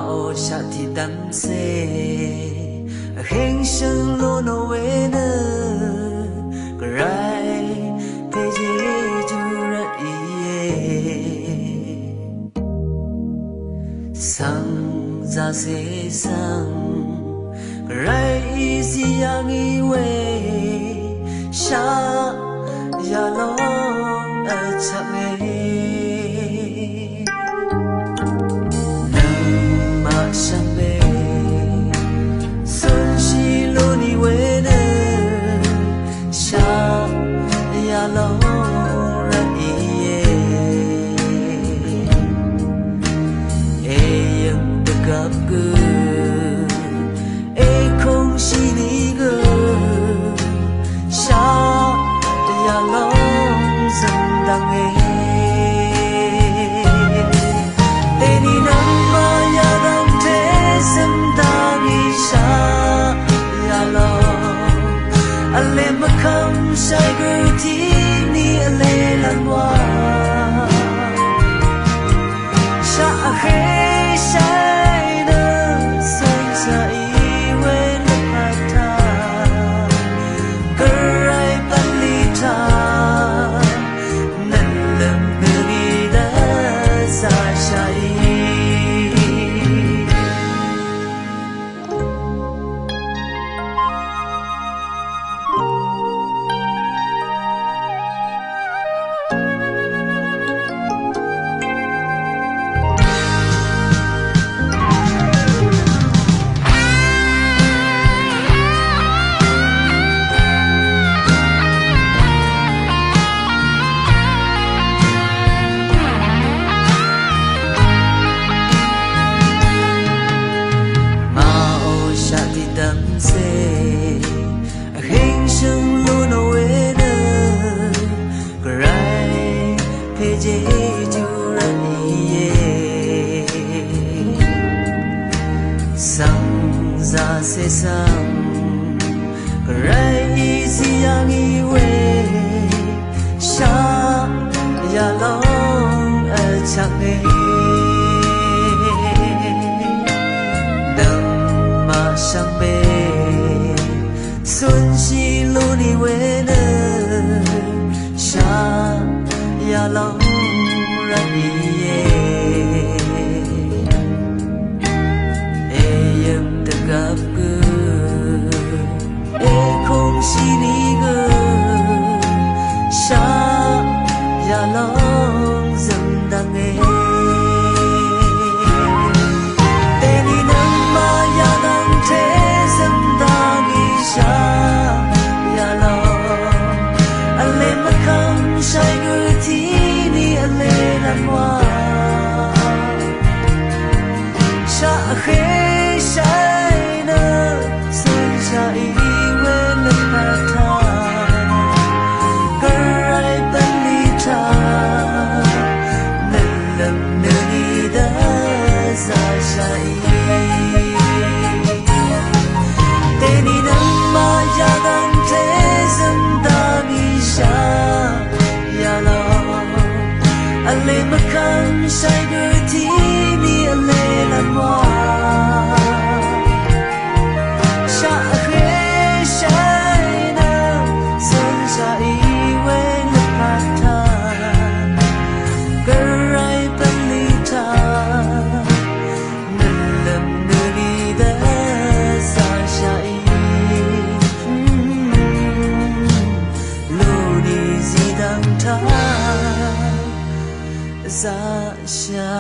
Mao shati dam se Heng sheng lo no we ne Grai pe je ju rat ye Sang za se sang Grai si yang i we Sha ya lo a chak me Sai gửi thi ni lê lan hoa sa khê sai nơ sai sai quên mất ta kerai palita nan lam beri da sa sai Sang za se sang Rai si yang i we Sha ya long a chak me Dam ma shang be Sun si lu ni we ne Sha ya long rai ye gặp gỡ không chỉ đi gỡ xa ya long dần đang nghe tên đi nắng mà ya đang thế dần đang đi xa ya long anh lên mắt không say người thì đi anh lên ăn hoa xa khê sai nơ sơn sai quên mất ta kerai palita nan lam neri da sa sai teni nam ma ya dang te zan da mi sha ya lo ale makam sai gửi thi ni ale lan hoa xa xa